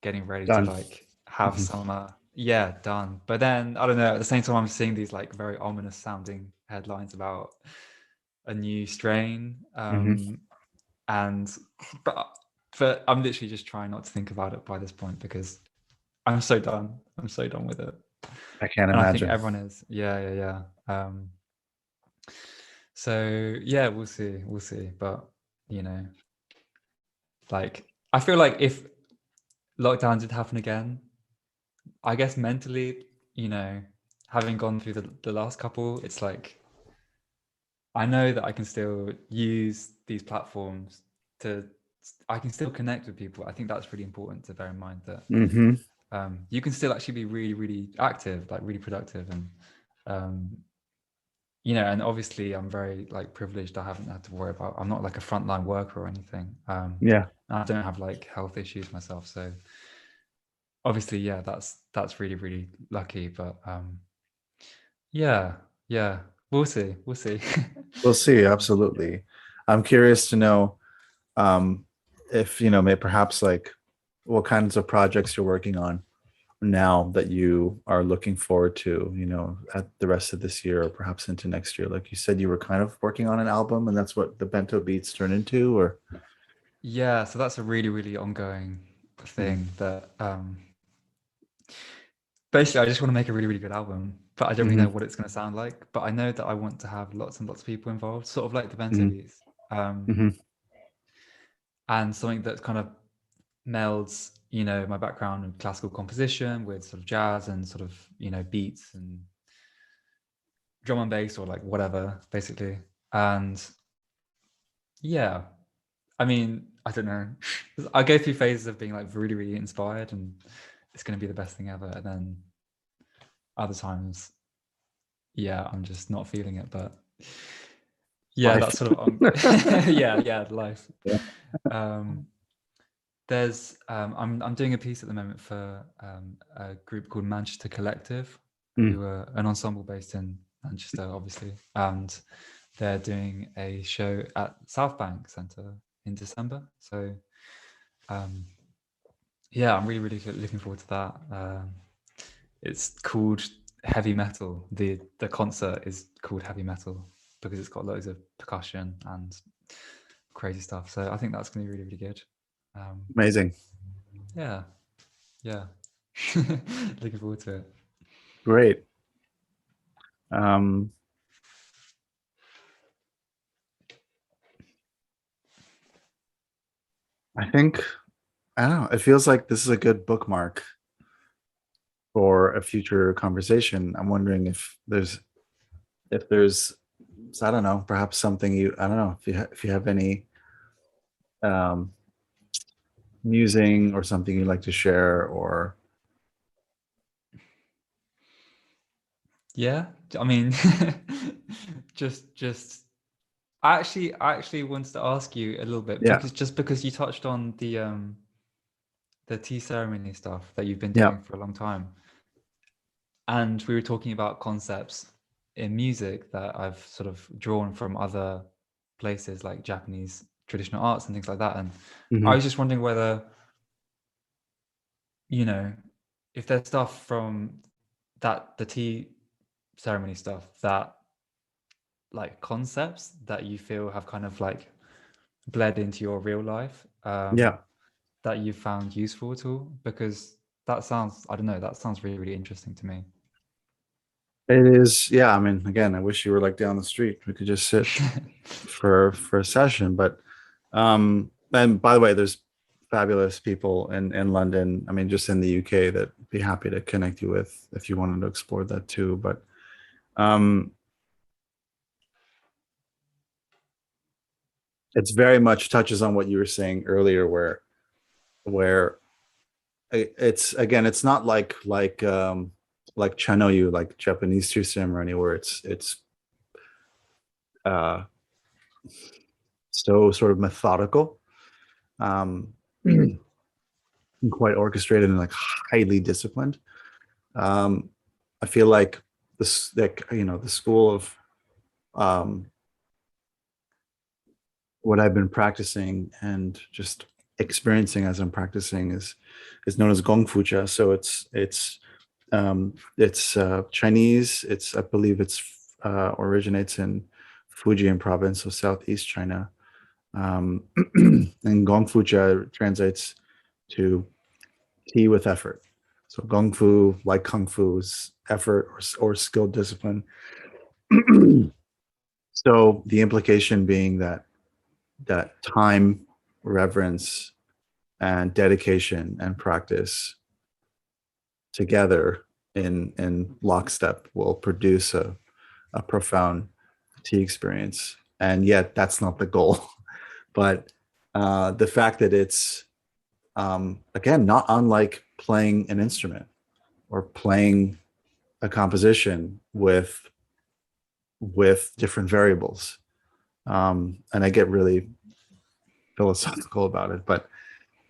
getting ready to Done. like have Mhm. summer. Yeah, done. But then I don't know. At the same time, I'm seeing these like very ominous sounding headlines about a new strain. Mhm. And but but I'm literally just trying not to think about it by this point because I'm so done. I'm so done with it. I can't And I think imagine. everyone is. Yeah. So yeah, we'll see. We'll see. But you know, like I feel like if lockdown did happen again, I guess mentally, you know, having gone through the last couple, it's like I know that I can still use these platforms to I can still connect with people. I think that's really important to bear in mind that Hmm. you can still actually be really, really active, like really productive, and um, and obviously I'm very like privileged. I haven't had to worry about. I'm not like a frontline worker or anything. Yeah, I don't have like health issues myself, so obviously, yeah, that's really really lucky. But yeah, yeah, we'll see, we'll see. we'll see. Absolutely. I'm curious to know um, if may perhaps like what kinds of projects you're working on now that you are looking forward to, at the rest of this year or perhaps into next year. Like you said, you were kind of working on an album, and that's what the Bento Beats turn into, or Yeah, so that's a really really ongoing mm, thing that basically I just want to make a really really good album, but I don't really know hmm what it's going to sound like. But I know that I want to have lots and lots of people involved, sort of like the Bento hmm Beats, hmm and something that kind of melds, my background in classical composition with sort of jazz and sort of, beats and drum and bass or like whatever, basically. And yeah, I mean, I don't know. I go through phases of being like really, really inspired and it's going to be the best thing ever. And then other times, yeah, I'm just not feeling it. But yeah, life. that's sort of, yeah, life. Yeah. Um, There's I'm doing a piece at the moment for a group called Manchester Collective, Mm. who are an ensemble based in Manchester, obviously, and they're doing a show at South Bank Centre in December. So yeah, I'm really really looking forward to that. It's called Heavy Metal. The concert is called Heavy Metal because it's got loads of percussion and crazy stuff. So I think that's going to be really really good. Amazing. Yeah. Yeah. Looking forward to it. Great. Um, I think, I don't know, it feels like this is a good bookmark for a future conversation. I'm wondering if there's I don't know, perhaps something I don't know if you have any um musing or something you'd like to share, or Yeah. I mean, just I actually wanted to ask you a little bit yeah, because you touched on the tea ceremony stuff that you've been yeah, doing for a long time. And we were talking about concepts in music that I've sort of drawn from other places like Japanese traditional arts and things like that. And I hmm was just wondering whether, you know, if there's stuff from the tea ceremony stuff that like concepts that you feel have kind of like bled into your real life, yeah. that you found useful at all, because that sounds, I don't know, that sounds really really interesting to me. It is, yeah. I mean, again, I wish you were like down the street. We could just sit for a session. But and by the way, there's fabulous people in London. I mean, just in the UK that be happy to connect you with if you wanted to explore that too. But um, it's very much touches on what you were saying earlier, where it's again, it's not like Chanoyu, like Japanese tea ceremony, where it's uh so sort of methodical, um, quite orchestrated and like highly disciplined. Um, I feel like this, like the school of um, what I've been practicing and just experiencing as I'm practicing is known as Gongfucha. So it's Chinese. I believe it's originates in Fujian province, so southeast China. And Gongfucha translates to tea with effort. So Gong Fu, like Kung Fu, is effort or skilled discipline. So the implication being that time, reverence, and dedication and practice together in lockstep will produce a profound tea experience. And yet that's not the goal. But the fact that it's again not unlike playing an instrument or playing a composition with with different variables. And I get really philosophical about it, but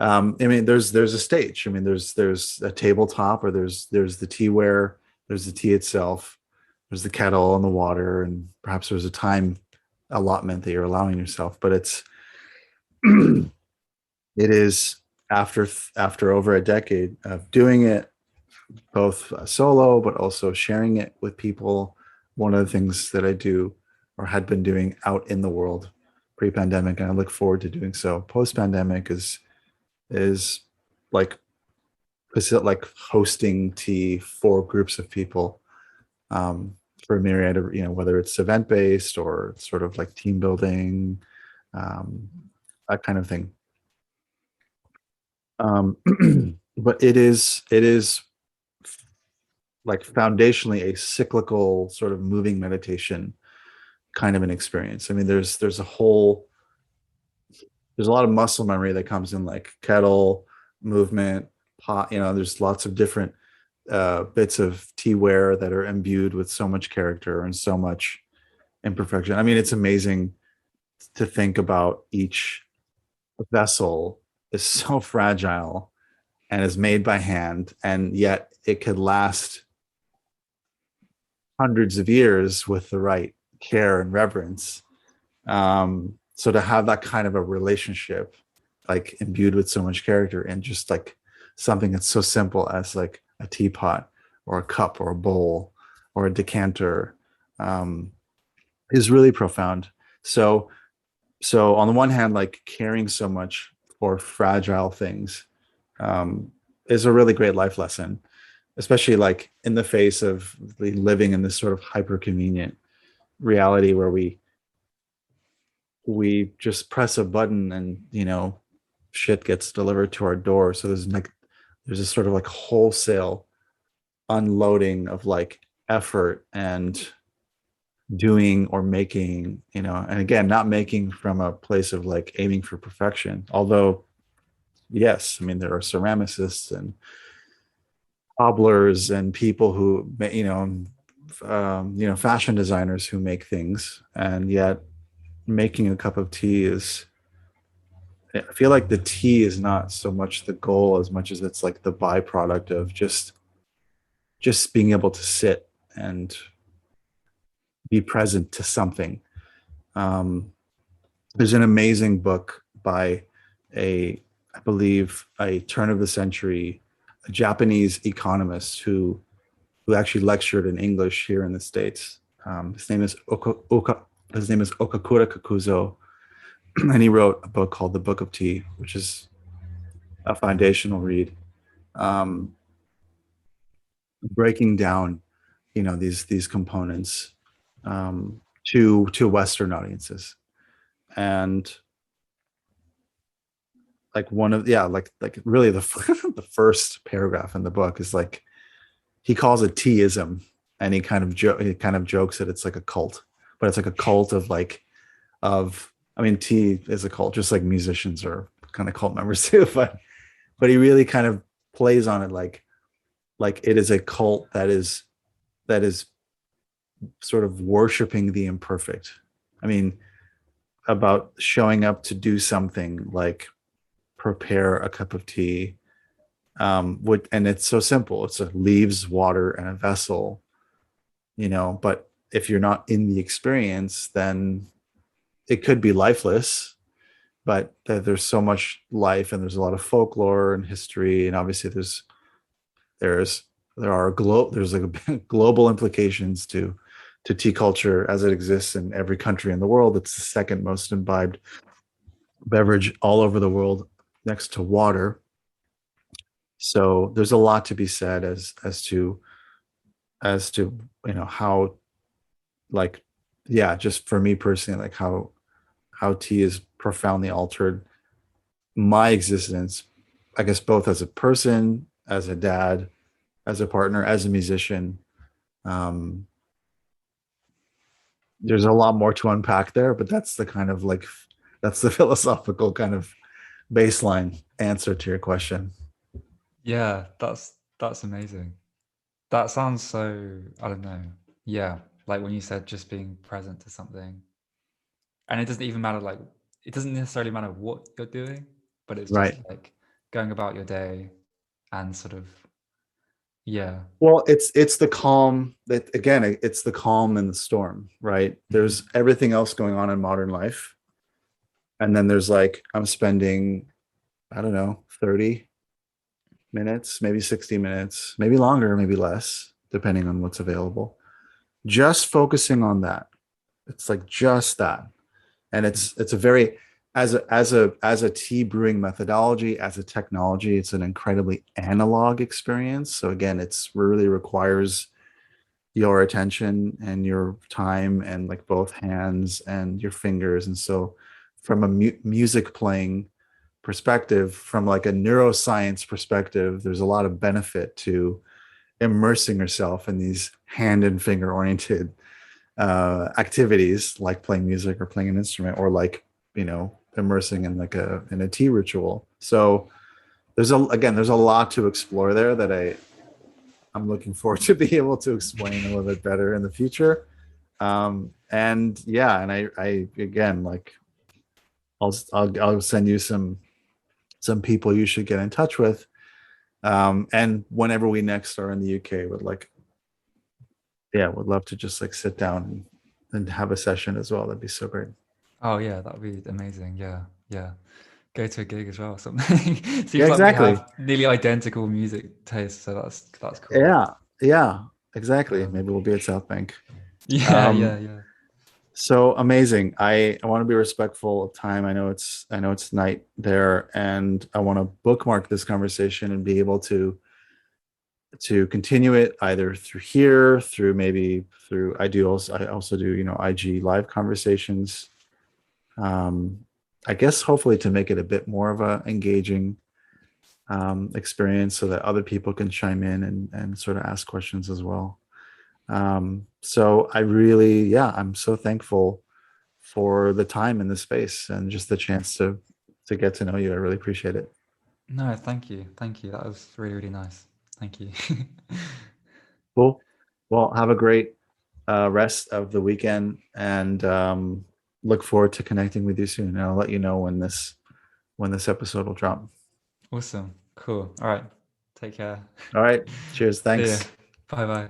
I mean, there's a stage. I mean, there's a tabletop, or there's the teaware, there's the tea itself, there's the kettle and the water, and perhaps there's a time allotment that you're allowing yourself. But it's it is after over a decade of doing it, both solo but also sharing it with people. One of the things that I do or had been doing out in the world pre-pandemic, and I look forward to doing so post-pandemic, is like like hosting tea for groups of people, for a myriad of, whether it's event based or sort of like team building, um, that kind of thing. um, but it is like foundationally a cyclical sort of moving meditation kind of an experience. I mean, there's a lot of muscle memory that comes in, like kettle movement, pot. There's lots of different bits of teaware that are imbued with so much character and so much imperfection. I mean, it's amazing to think about each vessel is so fragile and is made by hand, and yet it could last hundreds of years with the right care and reverence. So to have that kind of a relationship, like imbued with so much character, and just like something that's so simple as like a teapot or a cup or a bowl or a decanter, um, is really profound. So, so on the one hand, like caring so much for fragile things, um, is a really great life lesson, especially like in the face of living in this sort of hyper convenient reality where we just press a button and shit gets delivered to our door. So there's this sort of like wholesale unloading of like effort and doing or making, and again, not making from a place of like aiming for perfection, although yes, I mean, there are ceramicists and cobblers and people who fashion designers who make things, and yet making a cup of tea is, I feel like the tea is not so much the goal as much as it's like the byproduct of just being able to sit and be present to something. Um, there's an amazing book by I believe, a turn of the century, a Japanese economist who actually lectured in English here in the States. His name is Okakura Kakuzo, and he wrote a book called The Book of Tea, which is a foundational read, um, breaking down, these components, to Western audiences. And like one of yeah, like really the the first paragraph in the book is like he calls it teaism, and he kind of jokes that it's like a cult, but it's like a cult of like of I mean, tea is a cult, just like musicians are kind of cult members too. But he really kind of plays on it like it is a cult that is sort of worshiping the imperfect. I mean, about showing up to do something like prepare a cup of tea, and it's so simple. It's a leaves, water, and a vessel, but if you're not in the experience, then it could be lifeless. But there's so much life, and there's a lot of folklore and history, and obviously there's there's like global implications to tea culture as it exists in every country in the world. It's the second most imbibed beverage all over the world, next to water. So there's a lot to be said as to how, like, yeah, just for me personally, like how tea has profoundly altered my existence, I guess, both as a person, as a dad, as a partner, as a musician. um there's a lot more to unpack there, but that's the kind of like that's the philosophical kind of baseline answer to your question. Yeah, that's amazing. That sounds so, I don't know. Yeah. like when you said just being present to something, and it doesn't even matter, like it doesn't necessarily matter what you're doing, but it's just Right. like going about your day and sort of, yeah. Well, it's the calm that, again, it's the calm in the storm, right? Mhm. There's everything else going on in modern life. And then there's like, I'm spending, I don't know, 30 minutes, maybe 60 minutes, maybe longer, maybe less, depending on what's available. Just focusing on that. It's like just that. And it's a very, as a tea brewing methodology, as a technology, it's an incredibly analog experience. So again, it's really requires your attention and your time and like both hands and your fingers. And so from a music playing perspective, from like a neuroscience perspective, there's a lot of benefit to immersing yourself in these hand and finger oriented activities like playing music or playing an instrument, or like, immersing in like a tea ritual. So there's a lot to explore there that I'm looking forward to be able to explain a little bit better in the future. And yeah, and I again, like, I'll send you some people you should get in touch with. And whenever we next are in the UK, would love to just like sit down and have a session as well. That'd be so great. Oh yeah, that would be amazing. Yeah, yeah. Go to a gig as well or something. Yeah, Seems like we exactly. have nearly identical music tastes, so that's cool. Yeah, yeah, exactly. Um, Maybe we'll be at South Bank. yeah, Um, yeah, yeah. so amazing. I want to be respectful of time. I know it's night there, and I want to bookmark this conversation and be able to continue it either through here, through maybe through I also do, IG live conversations. Um, I guess hopefully to make it a bit more of a engaging experience so that other people can chime in and sort of ask questions as well. So I really, yeah, I'm so thankful for the time in the space and just the chance to get to know you. I really appreciate it. No, thank you, thank you. That was really, really nice. Thank you. Cool. Well, have a great rest of the weekend, and look forward to connecting with you soon. And I'll let you know when this episode will drop. Awesome. Cool. All right. Take care. All right. Cheers. See ya. Thanks. Bye bye.